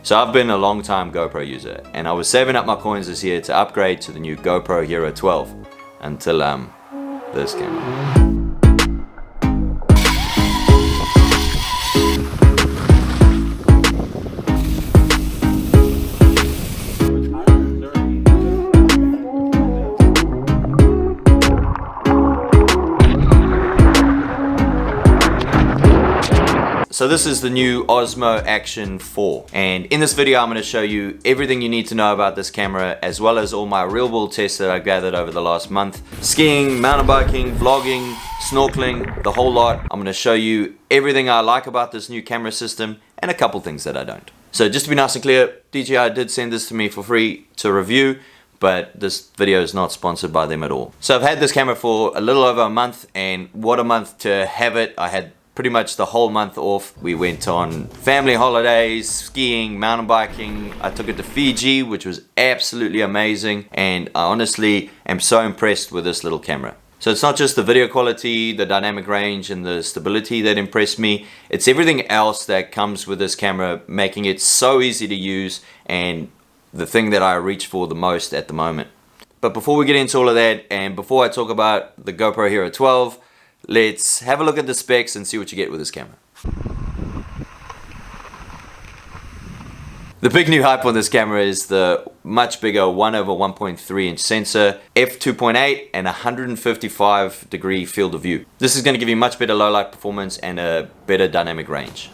So I've been a long time GoPro user, and I was saving up my coins this year to upgrade to the new GoPro Hero 12 until this camera. So this is the new Osmo Action 4, and in this video I'm going to show you everything you need to know about this camera, as well as all my real world tests that I gathered over the last month. Skiing, mountain biking, vlogging, snorkeling, the whole lot. I'm going to show you everything I like about this new camera system and a couple things that I don't. So just to be nice and clear, DJI did send this to me for free to review, but this video is not sponsored by them at all. So I've had this camera for a little over a month, and what a month to have it. I had pretty much the whole month off. We went on family holidays, skiing, mountain biking. I took it to Fiji, which was absolutely amazing, and I honestly am so impressed with this little camera. So it's not just the video quality, the dynamic range, and the stability that impressed me. It's everything else that comes with this camera, making it so easy to use, and the thing that I reach for the most at the moment. But before we get into all of that, and before I talk about the GoPro Hero 12, let's have a look at the specs and see what you get with this camera. The big new hype on this camera is the much bigger 1/1.3 inch sensor, f2.8 and 155 degree field of view. This is going to give you much better low light performance and a better dynamic range.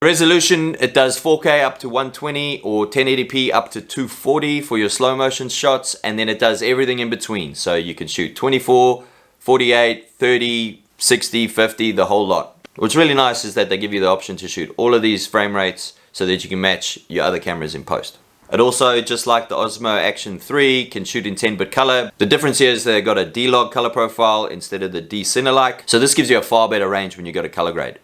Resolution, it does 4K up to 120 or 1080p up to 240 for your slow motion shots, and then it does everything in between. So you can shoot 24, 48, 30, 60, 50, the whole lot. What's really nice is that they give you the option to shoot all of these frame rates so that you can match your other cameras in post. It also, just like the Osmo Action 3, can shoot in 10-bit color. The difference here is they've got a D-Log color profile instead of the D-Cine-like. So this gives you a far better range when you go to color grade.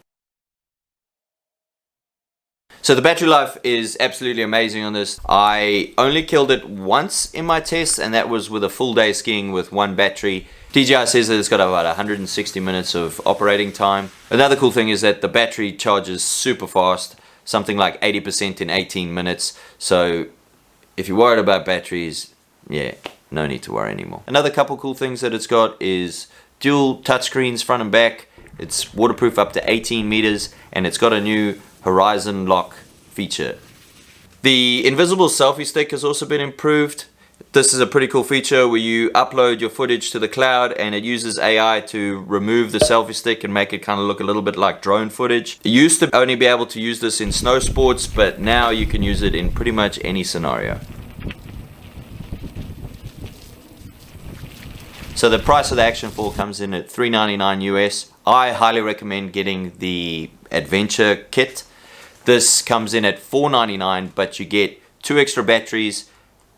So the battery life is absolutely amazing on this. I only killed it once in my tests, and that was with a full day skiing with one battery. DJI says that it's got about 160 minutes of operating time. Another cool thing is that the battery charges super fast, something like 80% in 18 minutes. So if you're worried about batteries, yeah, no need to worry anymore. Another couple cool things that it's got is dual touchscreens front and back. It's waterproof up to 18 meters, and it's got a new horizon lock feature. The invisible selfie stick has also been improved. This is a pretty cool feature where you upload your footage to the cloud, and it uses AI to remove the selfie stick and make it kind of look a little bit like drone footage. You used to only be able to use this in snow sports, but now you can use it in pretty much any scenario. So the price of the Action 4 comes in at $399 US. I highly recommend getting the Adventure kit. This comes in at $499, but you get 2 extra batteries,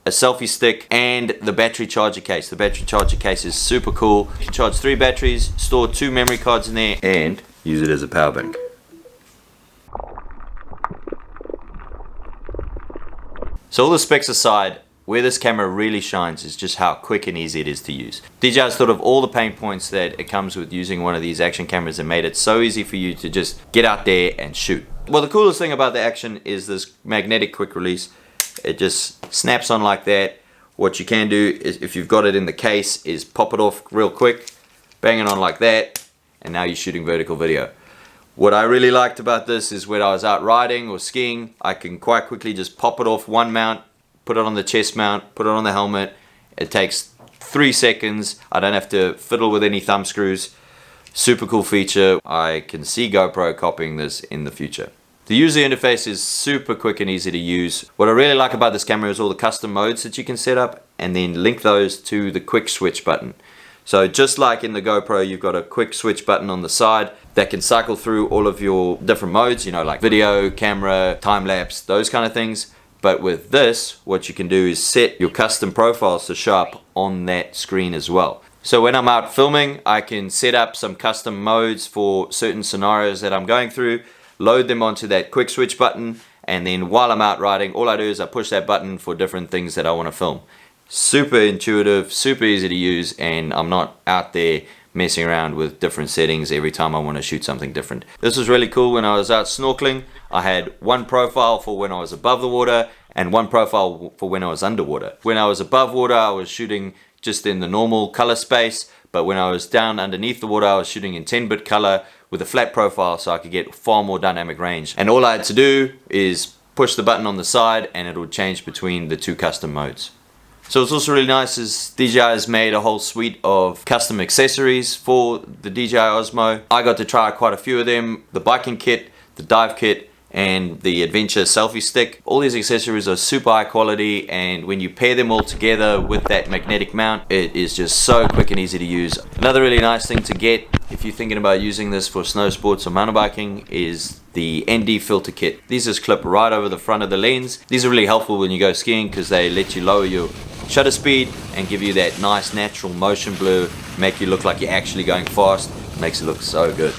a selfie stick, and the battery charger case. The battery charger case is super cool. You can charge 3 batteries, store 2 memory cards in there, and use it as a power bank. So all the specs aside, where this camera really shines is just how quick and easy it is to use. DJI's thought of all the pain points that it comes with using one of these action cameras and made it so easy for you to just get out there and shoot. Well, the coolest thing about the Action is this magnetic quick release. It just snaps on like that. What you can do is, if you've got it in the case, is pop it off real quick, bang it on like that, and now you're shooting vertical video. What I really liked about this is when I was out riding or skiing, I can quite quickly just pop it off one mount, put it on the chest mount, put it on the helmet. It takes 3 seconds. I don't have to fiddle with any thumb screws. Super cool feature. I can see GoPro copying this in the future. The user interface is super quick and easy to use. What I really like about this camera is all the custom modes that you can set up, and then link those to the quick switch button. So just like in the GoPro, you've got a quick switch button on the side that can cycle through all of your different modes, you know, like video, camera, time lapse, those kind of things. But with this, what you can do is set your custom profiles to show up on that screen as well. So when I'm out filming, I can set up some custom modes for certain scenarios that I'm going through, load them onto that quick switch button, and then while I'm out riding, all I do is I push that button for different things that I want to film. Super intuitive, super easy to use, and I'm not out there messing around with different settings every time I want to shoot something different. This was really cool when I was out snorkeling. I had one profile for when I was above the water and one profile for when I was underwater. When I was above water, I was shooting just in the normal color space, but when I was down underneath the water, I was shooting in 10-bit color with a flat profile so I could get far more dynamic range. And all I had to do is push the button on the side and it would change between the two custom modes. So what's also really nice is DJI has made a whole suite of custom accessories for the DJI Osmo. I got to try quite a few of them: the biking kit, the dive kit, and the adventure selfie stick. All these accessories are super high quality, and when you pair them all together with that magnetic mount, it is just so quick and easy to use. Another really nice thing to get if you're thinking about using this for snow sports or mountain biking is the ND filter kit. These just clip right over the front of the lens. These are really helpful when you go skiing because they let you lower your shutter speed and give you that nice natural motion blur, make you look like you're actually going fast. Makes it look so good.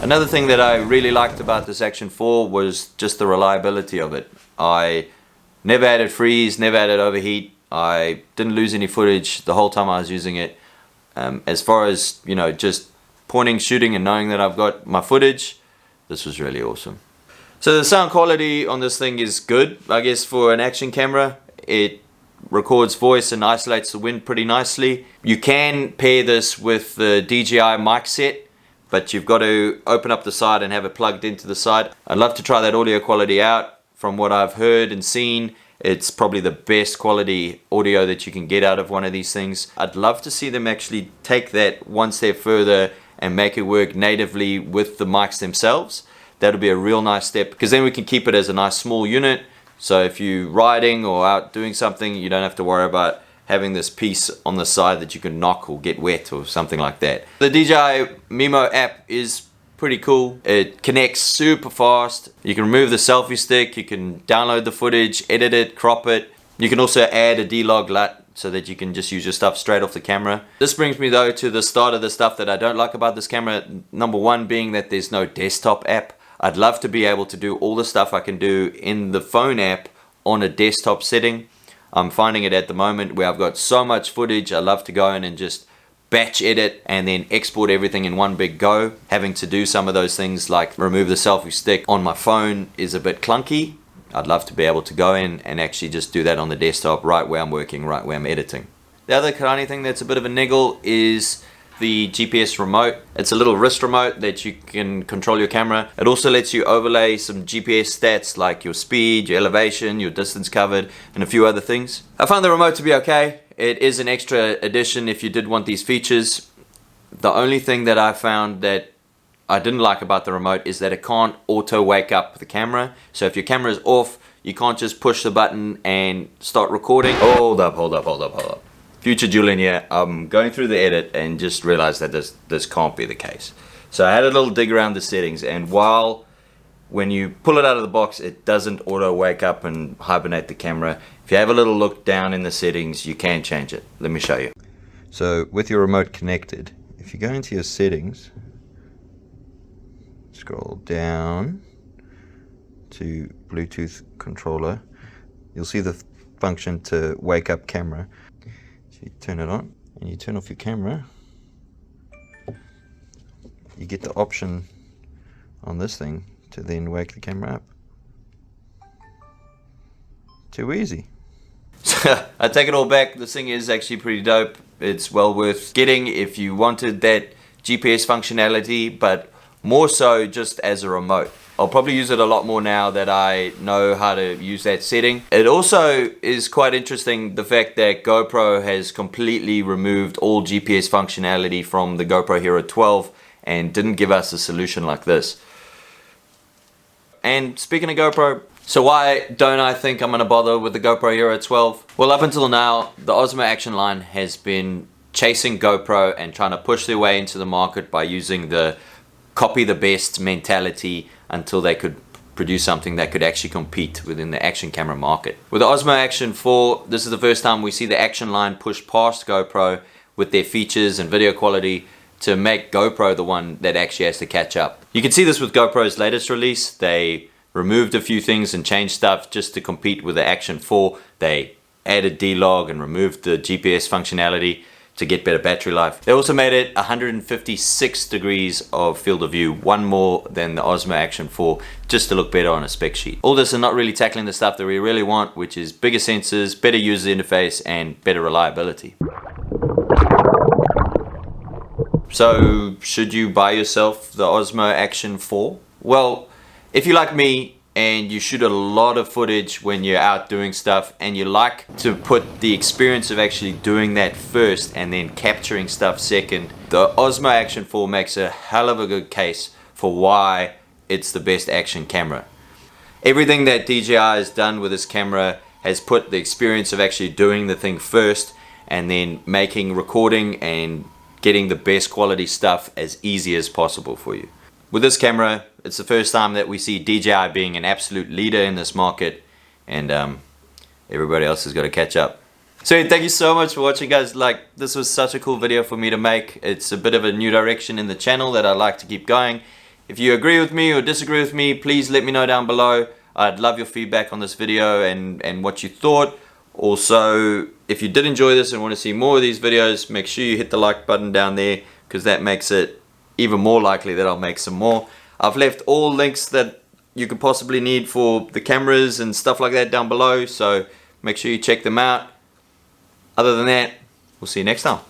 Another thing that I really liked about this Action 4 was just the reliability of it. I never had it freeze, never had it overheat. I didn't lose any footage the whole time I was using it. As far as, you know, just pointing, shooting and knowing that I've got my footage, this was really awesome. So the sound quality on this thing is good, I guess, for an action camera. It records voice and isolates the wind pretty nicely. You can pair this with the DJI mic set, but you've got to open up the side and have it plugged into the side. I'd love to try that audio quality out. From what I've heard and seen, it's probably the best quality audio that you can get out of one of these things. I'd love to see them actually take that one step further and make it work natively with the mics themselves. That'll be a real nice step, because then we can keep it as a nice small unit. So if you're riding or out doing something, you don't have to worry about having this piece on the side that you can knock or get wet or something like that. The DJI Mimo app is pretty cool. It connects super fast. You can remove the selfie stick, you can download the footage, edit it, crop it. You can also add a D-Log LUT so that you can just use your stuff straight off the camera. This brings me though to the start of the stuff that I don't like about this camera. Number one being that there's no desktop app. I'd love to be able to do all the stuff I can do in the phone app on a desktop setting. I'm finding it at the moment where I've got so much footage, I love to go in and just batch edit and then export everything in one big go. Having to do some of those things like remove the selfie stick on my phone is a bit clunky. I'd love to be able to go in and actually just do that on the desktop right where I'm working, right where I'm editing. The other tiny thing that's a bit of a niggle is the GPS remote. It's a little wrist remote that you can control your camera. It also lets you overlay some GPS stats like your speed, your elevation, your distance covered, and a few other things. I found the remote to be okay. It is an extra addition if you did want these features. The only thing that I found that I didn't like about the remote is that it can't auto wake up the camera. So if your camera is off, you can't just push the button and start recording. Hold up. Future Julian here. I'm going through the edit and just realized that this can't be the case. So I had a little dig around the settings, and when you pull it out of the box, it doesn't auto wake up and hibernate the camera. If you have a little look down in the settings, you can change it. Let me show you. So with your remote connected, if you go into your settings, scroll down to Bluetooth controller, you'll see the function to wake up camera. So you turn it on and you turn off your camera. You get the option on this thing to then wake the camera up. Too easy. I take it all back. This thing is actually pretty dope. It's well worth getting if you wanted that GPS functionality, but more so just as a remote. I'll probably use it a lot more now that I know how to use that setting. It also is quite interesting, the fact that GoPro has completely removed all GPS functionality from the GoPro Hero 12 and didn't give us a solution like this. And speaking of GoPro, so why don't I think I'm going to bother with the GoPro Hero 12? Well, up until now, the Osmo Action line has been chasing GoPro and trying to push their way into the market by using the copy the best mentality until they could produce something that could actually compete within the action camera market. With the Osmo Action 4, this is the first time we see the Action line push past GoPro with their features and video quality to make GoPro the one that actually has to catch up. You can see this with GoPro's latest release. They removed a few things and changed stuff just to compete with the Action 4. They added D-Log and removed the GPS functionality to get better battery life. They also made it 156 degrees of field of view, one more than the Osmo Action 4, just to look better on a spec sheet. All this is not really tackling the stuff that we really want, which is bigger sensors, better user interface, and better reliability. So, should you buy yourself the Osmo Action 4? Well, if you like me, and you shoot a lot of footage when you're out doing stuff, and you like to put the experience of actually doing that first and then capturing stuff second, the Osmo Action 4 makes a hell of a good case for why it's the best action camera. Everything that DJI has done with this camera has put the experience of actually doing the thing first, and then making recording and getting the best quality stuff as easy as possible for you. With this camera, it's the first time that we see DJI being an absolute leader in this market, and everybody else has got to catch up. So thank you so much for watching, guys. Like, this was such a cool video for me to make. It's a bit of a new direction in the channel that I'd like to keep going. If you agree with me or disagree with me, please let me know down below. I'd love your feedback on this video and what you thought. Also, if you did enjoy this and want to see more of these videos, make sure you hit the like button down there, because that makes it even more likely that I'll make some more. I've left all links that you could possibly need for the cameras and stuff like that down below, so make sure you check them out. Other than that, we'll see you next time.